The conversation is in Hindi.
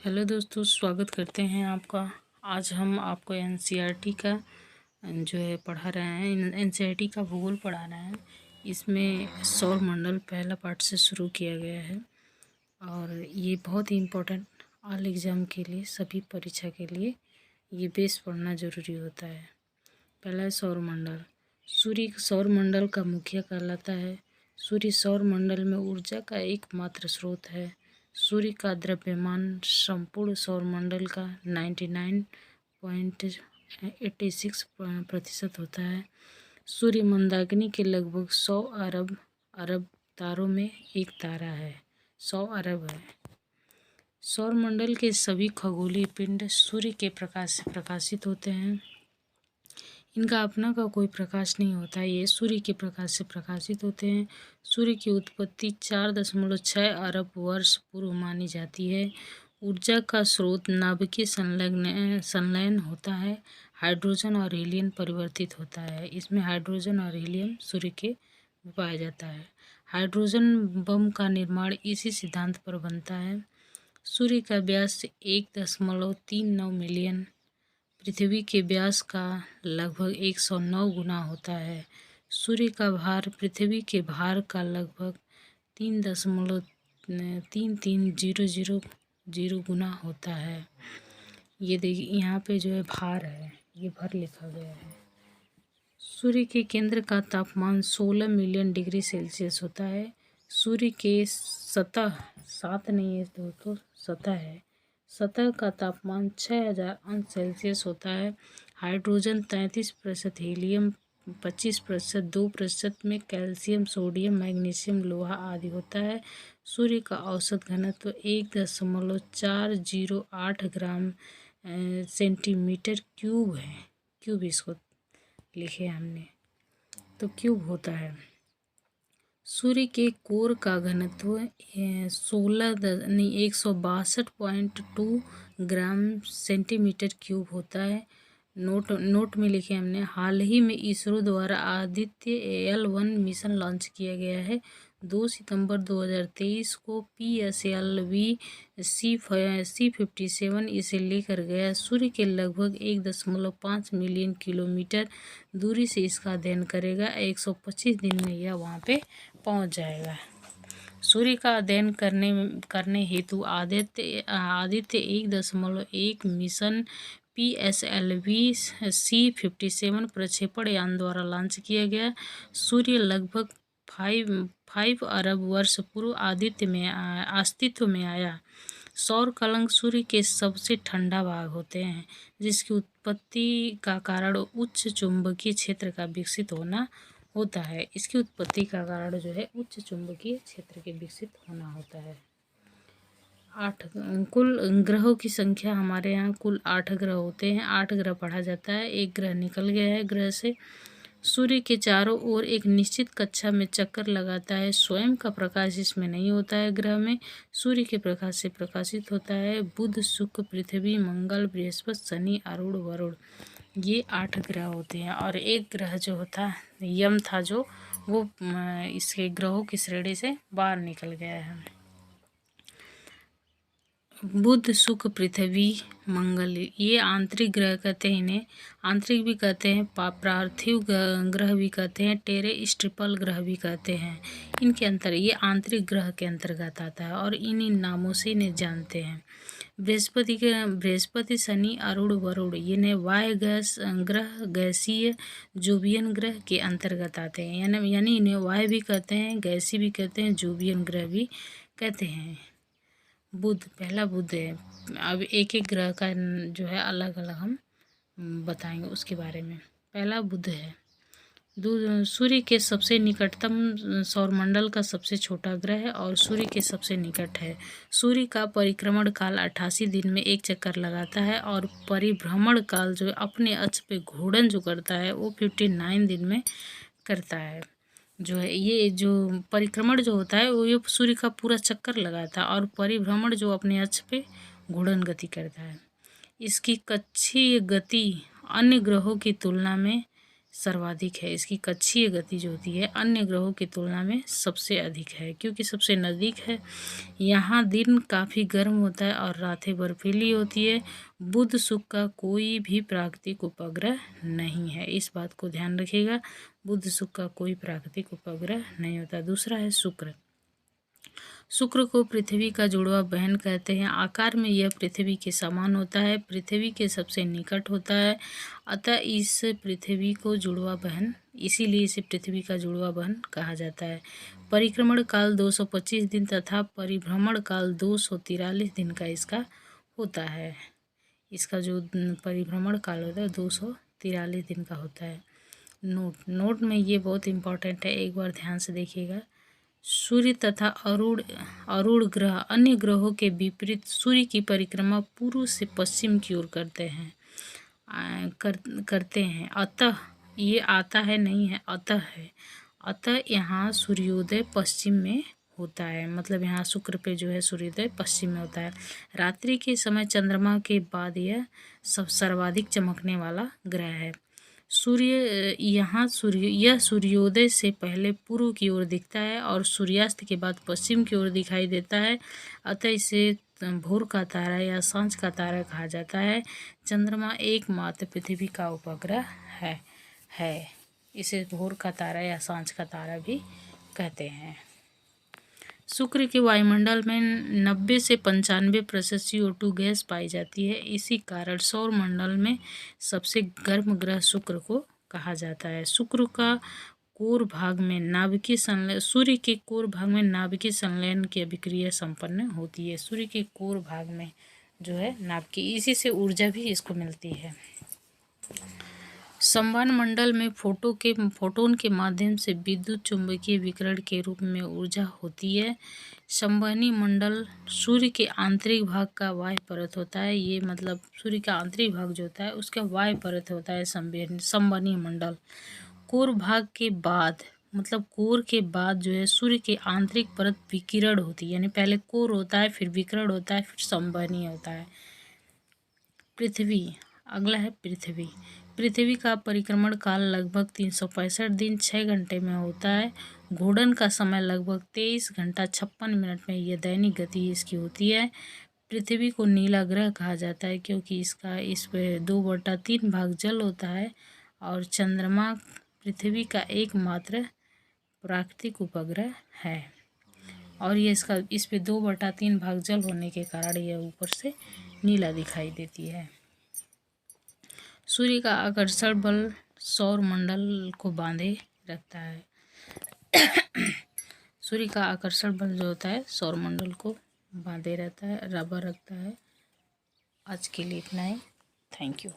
हेलो दोस्तों, स्वागत करते हैं आपका। आज हम आपको एनसीईआरटी का जो है पढ़ा रहे हैं। एनसीईआरटी का भूगोल पढ़ा रहे हैं। इसमें सौर मंडल पहला पार्ट से शुरू किया गया है और ये बहुत ही इम्पोर्टेंट ऑल एग्ज़ाम के लिए, सभी परीक्षा के लिए ये बेस पढ़ना ज़रूरी होता है। पहला है सौर मंडल। सूर्य सौर मंडल का मुखिया कहलाता है। सूर्य सौर मंडल में ऊर्जा का एकमात्र स्रोत है। सूर्य का द्रव्यमान संपूर्ण सौरमंडल का 99.86% होता है। सूर्य मंदाकिनी के लगभग 100 अरब अरब तारों में एक तारा है। 100 अरब है। सौरमंडल के सभी खगोलीय पिंड सूर्य के प्रकाश से प्रकाशित होते हैं। इनका अपना का कोई प्रकाश नहीं होता है, ये सूर्य के प्रकाश से प्रकाशित होते हैं। सूर्य की उत्पत्ति 4.6 अरब वर्ष पूर्व मानी जाती है। ऊर्जा का स्रोत नाभिकीय संलयन होता है। हाइड्रोजन और हीलियम परिवर्तित होता है। इसमें हाइड्रोजन और हीलियम सूर्य के में पाया जाता है। हाइड्रोजन बम का निर्माण इसी सिद्धांत पर बनता है। सूर्य का व्यास 1.39 मिलियन पृथ्वी के व्यास का लगभग 109 गुना होता है। सूर्य का भार पृथ्वी के भार का लगभग 3.3300 गुना होता है। ये देखिए, यहाँ पे जो है भार है, ये भर लिखा गया है। सूर्य के केंद्र का तापमान 16 मिलियन डिग्री सेल्सियस होता है। सूर्य के सतह 7 नहीं है दोस्तों, सतह है। सतह का तापमान 6000 अंश सेल्सियस होता है। हाइड्रोजन 33%, हीलियम 25%, 2% में कैल्शियम, सोडियम, मैग्नीशियम, लोहा आदि होता है। सूर्य का औसत घनत्व 1.408 ग्राम सेंटीमीटर क्यूब है। क्यूब इसको लिखे हमने, तो क्यूब होता है। सूर्य के कोर का घनत्व 162.2 ग्राम सेंटीमीटर क्यूब होता है। नोट में लिखे हमने, हाल ही में इसरो द्वारा आदित्य L1 मिशन लॉन्च किया गया है। 2 सितंबर 2023 को PSLV C57 इसे लेकर गया। सूर्य के लगभग 1.5 मिलियन किलोमीटर दूरी से इसका अध्ययन करेगा। 125 दिन में यह वहाँ पे पहुँच जाएगा। सूर्य का अध्ययन करने हेतु आदित्य 1.1 मिशन PSLV C57 प्रक्षेपण यान द्वारा लॉन्च किया गया। सूर्य लगभग 5 अरब वर्ष पूर्व अस्तित्व में आया। सौर कलंक सूर्य के सबसे ठंडा भाग होते हैं, जिसकी उत्पत्ति का कारण उच्च चुंबकीय क्षेत्र का विकसित होना होता है। इसकी उत्पत्ति का कारण जो है उच्च चुंबकीय क्षेत्र के विकसित होना होता है। 8 कुल ग्रहों की संख्या हमारे यहाँ कुल 8 ग्रह होते हैं। 8 ग्रह पढ़ा जाता है। एक ग्रह निकल गया है ग्रह से। सूर्य के चारों ओर एक निश्चित कक्षा में चक्कर लगाता है। स्वयं का प्रकाश इसमें नहीं होता है। ग्रह में सूर्य के प्रकाश से प्रकाशित होता है। बुध, शुक्र, पृथ्वी, मंगल, बृहस्पति, शनि, अरुण, वरुण, ये 8 ग्रह होते हैं। और एक ग्रह जो होता है यम था, जो वो इसके ग्रहों की श्रेणी से बाहर निकल गया है। बुध, शुक्र, पृथ्वी, मंगल, ये आंतरिक ग्रह कहते हैं। इन्हें आंतरिक भी कहते हैं, पार्थिव ग्रह भी कहते हैं, टेरेस्ट्रियल ग्रह भी कहते हैं। ये आंतरिक ग्रह के अंतर्गत आता है और इन्हीं नामों से इन्हें जानते हैं। बृहस्पति, शनि, अरुण, वरुण, इन्हें वायु ग्रह, गैसीय, जोवियन ग्रह के अंतर्गत आते हैं। यानी इन्हें वायु भी कहते हैं, गैसीय भी कहते हैं, जोवियन ग्रह भी कहते हैं। बुध, पहला बुध है। अब एक एक ग्रह का जो है अलग अलग हम बताएंगे उसके बारे में। पहला बुध है। सूर्य के सबसे निकटतम सौरमंडल का सबसे छोटा ग्रह है और सूर्य के सबसे निकट है। सूर्य का परिक्रमण काल 88 दिन में एक चक्कर लगाता है और परिभ्रमण काल जो अपने अक्ष पे घूर्णन जो करता है वो 59 दिन में करता है। जो है ये जो परिक्रमण जो होता है वो ये सूर्य का पूरा चक्कर लगाता है और परिभ्रमण जो अपने अक्ष पे घूर्णन गति करता है। इसकी कक्षीय गति अन्य ग्रहों की तुलना में सर्वाधिक है। इसकी कक्षीय गति जो होती है अन्य ग्रहों की तुलना में सबसे अधिक है, क्योंकि सबसे नज़दीक है। यहाँ दिन काफ़ी गर्म होता है और रातें बर्फीली होती है। बुध शुक्र का कोई भी प्राकृतिक उपग्रह नहीं है, इस बात को ध्यान रखिएगा। बुध शुक्र का कोई प्राकृतिक उपग्रह नहीं होता। दूसरा है शुक्र। शुक्र को पृथ्वी का जुड़वा बहन कहते हैं। आकार में यह पृथ्वी के समान होता है, पृथ्वी के सबसे निकट होता है, अतः इस पृथ्वी को जुड़वा बहन, इसीलिए इसे पृथ्वी का जुड़वा बहन कहा जाता है। परिक्रमण काल 225 दिन तथा परिभ्रमण काल 243 दिन का इसका होता है। इसका जो परिभ्रमण काल होता है 243 दिन का होता है। नोट में ये बहुत इम्पोर्टेंट है, एक बार ध्यान से देखिएगा। सूर्य तथा अरूढ़ ग्रह अन्य ग्रहों के विपरीत सूर्य की परिक्रमा पूर्व से पश्चिम की ओर करते हैं। अतः ये आता है नहीं है, अतः है। अतः यहाँ सूर्योदय पश्चिम में होता है, मतलब यहाँ शुक्र पे जो है सूर्योदय पश्चिम में होता है। रात्रि के समय चंद्रमा के बाद यह सर्वाधिक चमकने वाला ग्रह है। यह सूर्योदय से पहले पूर्व की ओर दिखता है और सूर्यास्त के बाद पश्चिम की ओर दिखाई देता है, अतः इसे भोर का तारा या सांझ का तारा कहा जाता है। चंद्रमा एकमात्र पृथ्वी का उपग्रह है। इसे भोर का तारा या सांझ का तारा भी कहते हैं। शुक्र के वायुमंडल में 90 से 95% CO2 गैस पाई जाती है। इसी कारण सौर मंडल में सबसे गर्म ग्रह शुक्र को कहा जाता है। शुक्र का कोर भाग में नाभिकीय संलयन, सूर्य के कोर भाग में नाभिकीय संलयन की अभिक्रिया संपन्न होती है। सूर्य के कोर भाग में जो है नाभिकीय, इसी से ऊर्जा भी इसको मिलती है। संवहन मंडल में फोटोन के माध्यम से विद्युत चुंबकीय विकिरण के रूप में ऊर्जा होती है। संवहनी मंडल सूर्य के आंतरिक भाग का बाह्य परत होता है। ये मतलब सूर्य का आंतरिक भाग जो होता है उसका बाह्य परत होता है संवहनी मंडल। कोर भाग के बाद, मतलब कोर के बाद जो है सूर्य के आंतरिक परत विकिरण होती है, यानी पहले कोर होता है, फिर विकिरण होता है, फिर संवहनी होता है। पृथ्वी, अगला है पृथ्वी। पृथ्वी का परिक्रमण काल लगभग 365 दिन 6 घंटे में होता है। घूर्णन का समय लगभग 23 घंटा 56 मिनट में यह दैनिक गति इसकी होती है। पृथ्वी को नीला ग्रह कहा जाता है क्योंकि इस पे 2/3 भाग जल होता है और चंद्रमा पृथ्वी का एकमात्र प्राकृतिक उपग्रह है और ये इस पे 2/3 भाग जल होने के कारण यह ऊपर से नीला दिखाई देती है। सूर्य का आकर्षण बल सौर मंडल को बांधे रखता है। सूर्य का आकर्षण बल जो होता है सौर मंडल को बांधे रखता है। आज के लिए इतना ही। Thank you.